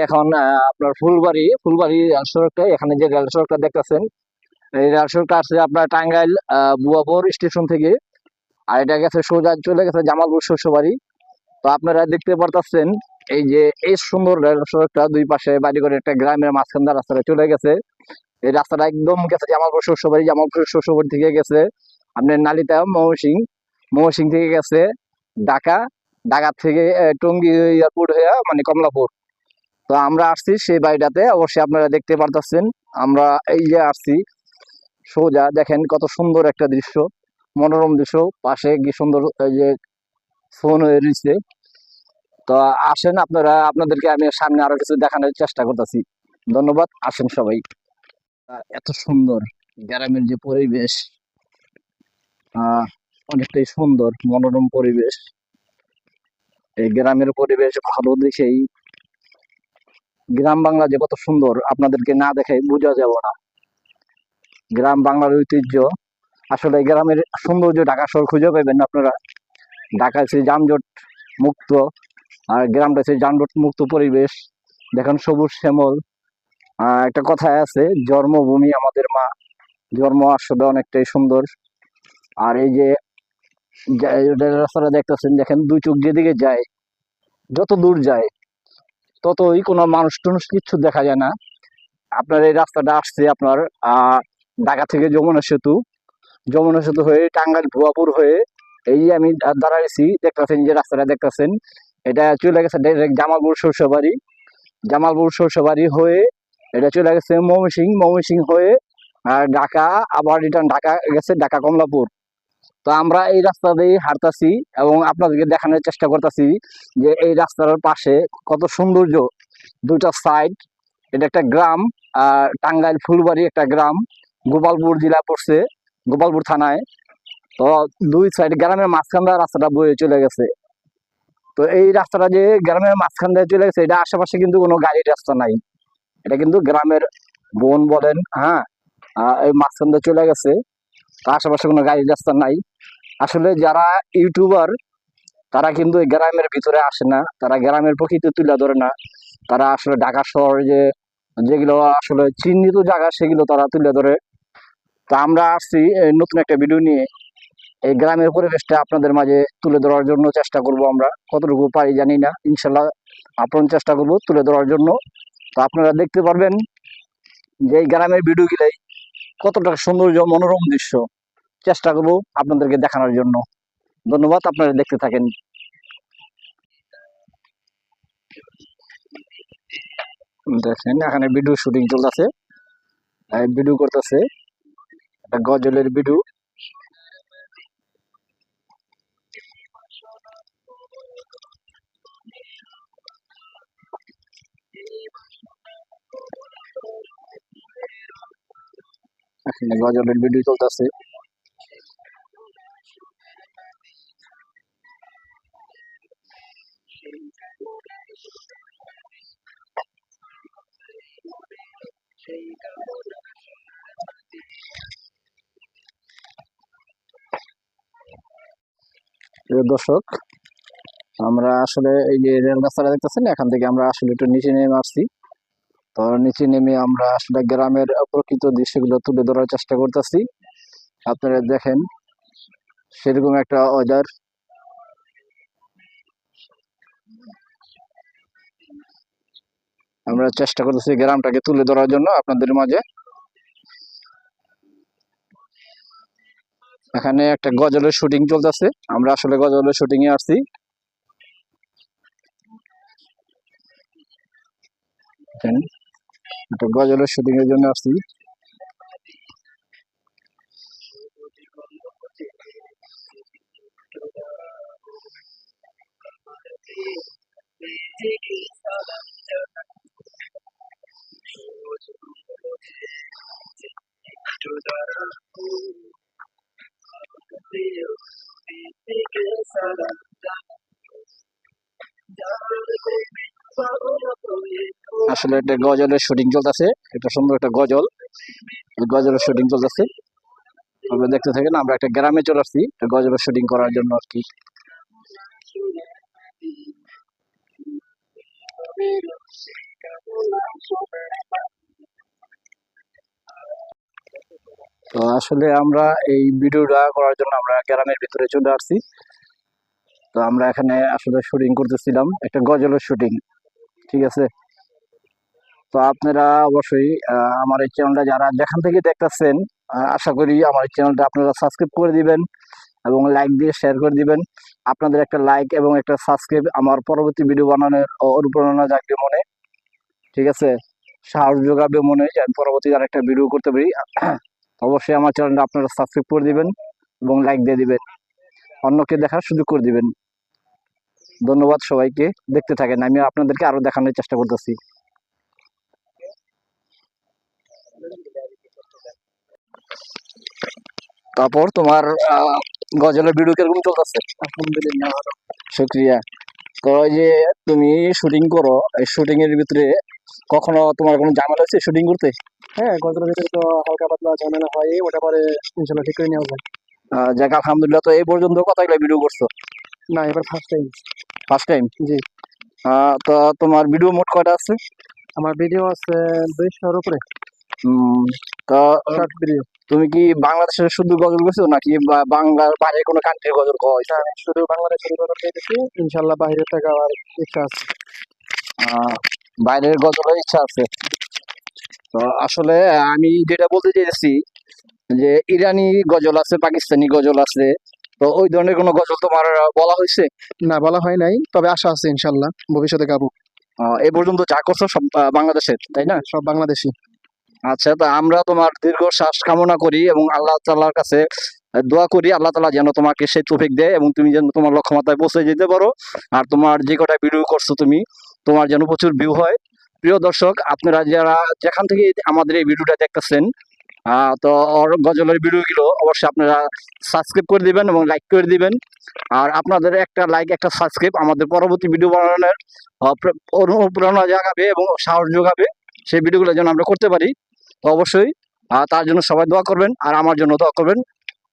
এখন আপনার ফুলবাড়ি রেল সড়কটা, এখানে যে রেল সড়কটা দেখতেছেন, এই রেল সড়কটা আছে আপনার টাঙ্গাইল বুয়াপুর স্টেশন থেকে। আর এটা গেছে সোজা চলে গেছে জামালপুর শ্বশুরবাড়ি। তো আপনারা দেখতে পারতেছেন এই যে এই সুন্দর রেল সড়কটা, দুই পাশে বাড়ি করে একটা গ্রামের মাঝখান দিয়ে রাস্তাটা চলে গেছে। এই রাস্তাটা একদম গেছে জামালপুর শ্বশুরবাড়ি, জামালপুর শ্বশুরবাড়ি থেকে গেছে আপনার নালিতা ময়মনসিং, ময়মনসিং থেকে গেছে ঢাকা, ঢাকা থেকে টঙ্গী এয়ারপোর্ট হয়ে মানে কমলাপুর। তো আমরা আসছি সেই বাড়িটাতে, অবশ্যই আপনারা দেখতে পারতেছেন। আমরা এই যে আসছি, সোজা দেখেন কত সুন্দর একটা দৃশ্য, মনোরম দৃশ্য, পাশে কি সুন্দর এই যে ফোন হয়ে রয়েছে। তো আসেন আপনারা, আপনাদেরকে আমি সামনে আরো কিছু দেখানোর চেষ্টা করতেছি। ধন্যবাদ, আসেন সবাই। এত সুন্দর গ্রামের যে পরিবেশ, অনেকটাই সুন্দর মনোরম পরিবেশ। এই গ্রামের পরিবেশ ভালো দেখেই গ্রাম বাংলা যে কত সুন্দর আপনাদেরকে না দেখাই বোঝা যাব না। গ্রাম বাংলার ঐতিহ্য, আসলে গ্রামের সৌন্দর্য ঢাকা শহর খুঁজে পাবেন না আপনারা। ঢাকা হচ্ছে যানজট মুক্ত, আর গ্রামটা হচ্ছে যানজট মুক্ত পরিবেশ। দেখেন সবুজ শ্যামল। একটা কথায় আছে, জন্মভূমি আমাদের মা। জন্ম আসলে অনেকটাই সুন্দর। আর এই যে রাস্তাটা দেখতেছেন, দেখেন দুই চোখ যেদিকে যায়, যত দূর যায় ততই কোনো মানুষ টুনুষ কিচ্ছু দেখা যায় না। আপনার এই রাস্তাটা আসছে আপনার ঢাকা থেকে যমুনা সেতু হয়ে টাঙ্গাইল ভুয়াপুর হয়ে এই যে আমি দাঁড়াইছি, দেখতেছেন যে রাস্তাটা দেখতেছেন, এটা চলে গেছে ডাইরেক্ট জামালপুর শ্বশুরবাড়ি হয়ে এটা চলে গেছে ময়মনসিং হয়ে ঢাকা, আবার রিটার্ন ঢাকা গেছে, ঢাকা কমলাপুর। তো আমরা এই রাস্তা দিয়ে হাঁটতাছি এবং আপনাদেরকে দেখানোর চেষ্টা করতেছি যে এই রাস্তার পাশে কত সৌন্দর্য, দুইটা সাইড। এটা একটা গ্রাম, টাঙ্গাইল ফুলবাড়ি একটা গ্রাম, গোপালপুর জেলা পড়ছে, গোপালপুর থানায়। তো দুই সাইড গ্রামের মাঝখান দিয়ে রাস্তাটা বয়ে চলে গেছে। তো এই রাস্তাটা যে গ্রামের মাঝখান দিয়ে চলে গেছে, এটা আশেপাশে কিন্তু কোনো গাড়ির রাস্তা নাই। এটা কিন্তু গ্রামের বন বলেন, হ্যাঁ, এই মাঝখান দিয়ে চলে গেছে। আশেপাশে কোনো গাড়ির রাস্তা নাই। আসলে যারা ইউটিউবার, তারা কিন্তু এই গ্রামের ভিতরে আসে না, তারা গ্রামের প্রকৃতি তুলে ধরে না। তারা আসলে ঢাকা শহর যেগুলো আসলে চিহ্নিত জায়গা, সেগুলো তারা তুলে ধরে। তো আমরা আসছি নতুন একটা ভিডিও নিয়ে, এই গ্রামের পরিবেশটা আপনাদের মাঝে তুলে ধরার জন্য চেষ্টা করব। আমরা কতটুকু পারি জানি না, ইনশাল্লাহ আপন চেষ্টা করব তুলে ধরার জন্য। তো আপনারা দেখতে পারবেন যে এই গ্রামের ভিডিওগুলাই কতটা সৌন্দর্য, মনোরম দৃশ্য, চেষ্টা করব আপনাদেরকে দেখানোর জন্য। ধন্যবাদ, আপনারা দেখতে থাকেন। দেখেন এখানে ভিডিও শুটিং চলতেছে, ভিডিও করতেছে, একটা গজলের ভিডিও। এখানে গজলের ভিডিও চলতেছে। দর্শক, আমরা আসলে এই যে রেল রাস্তাটা দেখতেছেন, এখান থেকে আমরা আসলে একটু নিচে নেমে আসছি। তো নিচে নেমে আমরা আসলে গ্রামের প্রকৃত দৃশ্যগুলো তুলে ধরার চেষ্টা করতেছি। আপনারা দেখেন সেরকম একটা ওয়েদার। আমরা চেষ্টা করতেছি গ্রামটাকে তুলে ধরার জন্য আপনাদের মাঝে। এখানে একটা গজলের শুটিং চলতেছে, আমরা আসলে গজলের শুটিং এ আসছি। একটা গজলের শুটিং এর জন্য আসছি। আসলে একটা গজলের শুটিং চলতেছে, এটা সুন্দর একটা গজলের শুটিং চলতেছে। আপনারা দেখতে থাকেন। আমরা একটা গ্রামে চলে আসছি গজলের শুটিং করার জন্য আর কি। তো আসলে আমরা এই ভিডিওটা করার জন্য আমরা গ্রামের ভিতরে চলে আসছি। তো আমরা এখানে আসলে শুটিং করতেছিলাম, একটা গজলের শুটিং। ঠিক আছে, তো আপনারা অবশ্যই আমার এই চ্যানেলটা যারা যেখান থেকে দেখতেছেন, আশা করি আমার এই চ্যানেলটা আপনারা সাবস্ক্রাইব করে দিবেন এবং লাইক দিয়ে শেয়ার করে দিবেন। আপনাদের একটা লাইক এবং একটা সাবস্ক্রাইব আমার পরবর্তী ভিডিও বানানোর অনুপ্রেরণা জাগবে মনে। ঠিক আছে, সাহস যোগাবে মনে যে আমি পরবর্তীতে আরেকটা ভিডিও করতে পারি। অবশ্যই আমার চ্যানেলটা আপনারা সাবস্ক্রাইব করে দিবেন এবং লাইক দিয়ে দিবেন, অন্যকে দেখার সুযোগ করে দিবেন। ধন্যবাদ সবাইকে, দেখতে থাকেন, আমি আপনাদেরকে আরো দেখানোর চেষ্টা করতেছি। তারপর তোমার গজলের ভিডিও কিরকম চলতেছে? আলহামদুলিল্লাহ ভালো। শুক্রিয়া। তো এই যে তুমি শুটিং করো, এই শুটিং এর ভিতরে কখনো তোমার কোনো ঝামেলা হয়েছে শুটিং করতে? হ্যাঁ, গজলের ভিতরে তো হালকা পাতলা ঝামেলা হয়, ওটা পরে ইনশাল্লাহ ঠিক করে নেওয়া যায়। যাক আলহামদুলিল্লাহ। তো এই পর্যন্ত কতগুলো ভিডিও করছো? না, এবার ফার্স্ট টাইম। First time? জি। তো তোমার ভিডিও মোট কয়টা আছে? আমার ভিডিও আছে 200-র উপরে তো শর্ট ভিডিও। তুমি কি বাংলাদেশের শুধু গজল করছো নাকি বাংলার বাইরে কোনো কান্ট্রির গজল করা হয়েছে? শুধু বাংলাদেশের গজল পেয়েছি, ইনশাল্লাহ বাইরে থেকে আমার ইচ্ছা আছে। বাইরের গজলের ইচ্ছা আছে। তো আসলে আমি যেটা বলতে চেয়েছি যে ইরানি গজল আছে, পাকিস্তানি গজল আছে, তো ওই ধরনের কোনো গজল তোমার বলা হয়েছে? না, বলা হয় নাই, তবে আশা আছে ইনশাল্লাহ ভবিষ্যতে গাবো। এ পর্যন্ত যা করছো সব বাংলাদেশের, তাই না? সব বাংলাদেশি। আচ্ছা, তা আমরা তোমার দীর্ঘ শ্বাস কামনা করি এবং আল্লাহ তাআলার কাছে দোয়া করি আল্লাহ তাআলা যেন তোমাকে সেই তৌফিক দেয় এবং তুমি যেন তোমার লক্ষ্যমাত্রায় পৌঁছে যেতে পারো। আর তোমার যে কটা ভিডিও করছো তুমি, তোমার যেন প্রচুর ভিউ হয়। প্রিয় দর্শক, আপনারা যারা যেখান থেকে আমাদের এই ভিডিওটা দেখতেছেন, তো ওর গজলের ভিডিওগুলো অবশ্যই আপনারা সাবস্ক্রাইব করে দিবেন এবং লাইক করে দিবেন। আর আপনাদের একটা লাইক একটা সাবস্ক্রাইব আমাদের পরবর্তী ভিডিও বানানোর অনুপ্রেরণা জাগাবে এবং সাহস যোগাবে, সেই ভিডিওগুলো যেন আমরা করতে পারি। তো অবশ্যই তার জন্য সবাই দোয়া করবেন আর আমার জন্য দোয়া করবেন।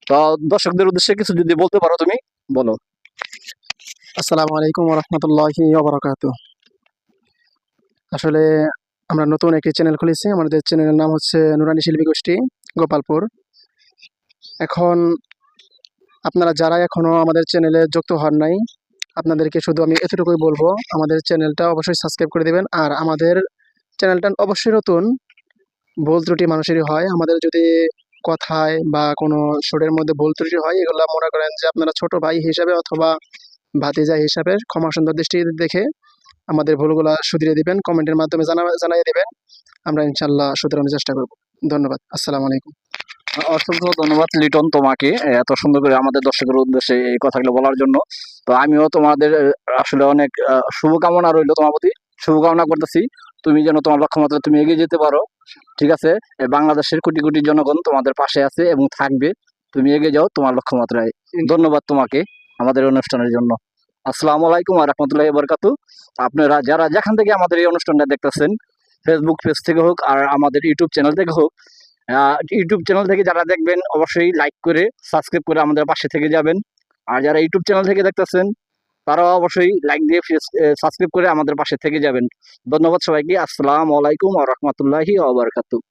তো দর্শকদের উদ্দেশ্যে কিছু যদি বলতে পারো তুমি বলো। আসসালামু আলাইকুম ওয়া রাহমাতুল্লাহি ওয়া বারাকাতুহু। আসলে আমরা নতুন একটি চ্যানেল খুলেছি, আমাদের চ্যানেলের নাম হচ্ছে নুরানি শিল্পী গোষ্ঠী গোপালপুর। এখন আপনারা যারা এখনো আমাদের চ্যানেলে যুক্ত হন নাই, আপনাদেরকে শুধু আমি এতটুকুই বলবো, আমাদের চ্যানেলটা অবশ্যই সাবস্ক্রাইব করে দিবেন। আর আমাদের চ্যানেলটা অবশ্যই নতুন, ভুল ত্রুটি মানুষেরই হয়। আমাদের যদি কথায় বা কোনো সুরের মধ্যে ভুল ত্রুটি হয়, এগুলো মনে করেন যে আপনারা ছোট ভাই হিসাবে অথবা ভাতিজা হিসাবে ক্ষমা সুন্দর দৃষ্টিতে দেখে আমাদের ভুলগুলা শুধরিয়ে দিবেন, কমেন্টের মাধ্যমে জানিয়ে দিবেন। আমরা ইনশাল্লাহ শুধরানোর চেষ্টা করব। ধন্যবাদ। আসসালামু আলাইকুম। অসংখ্য ধন্যবাদ লিটন তোমাকে এত সুন্দর করে আমাদের দর্শকের উদ্দেশ্যে এই কথাগুলো বলার জন্য। তো আমিও তোমাদের আসলে অনেক শুভকামনা রইলো, তোমার প্রতি শুভকামনা করতেছি তুমি যেন তোমার লক্ষ্যমাত্রা তুমি এগিয়ে যেতে পারো। ঠিক আছে, বাংলাদেশের কোটি কোটি জনগণ তোমাদের পাশে আছে এবং থাকবে, তুমি এগিয়ে যাও তোমার লক্ষ্যমাত্রায়। ধন্যবাদ তোমাকে আমাদের অনুষ্ঠানের জন্য। আসসালামু আলাইকুম ওয়া রাহমাতুল্লাহি ওয়া বারাকাতুহু। আপনারা যারা যেখান থেকে আমাদের এই অনুষ্ঠানটা দেখতেছেন, ফেসবুক পেজ থেকে হোক আর আমাদের ইউটিউব চ্যানেল থেকে হোক, ইউটিউব চ্যানেল থেকে যারা দেখবেন অবশ্যই লাইক করে সাবস্ক্রাইব করে আমাদের পাশে থেকে যাবেন। আর যারা ইউটিউব চ্যানেল থেকে দেখতেছেন তারাও অবশ্যই লাইক দিয়ে সাবস্ক্রাইব করে আমাদের পাশে থেকে যাবেন। ধন্যবাদ সবাইকে। আসসালামু আলাইকুম ওয়া রাহমাতুল্লাহি ওয়া বারাকাতুহু।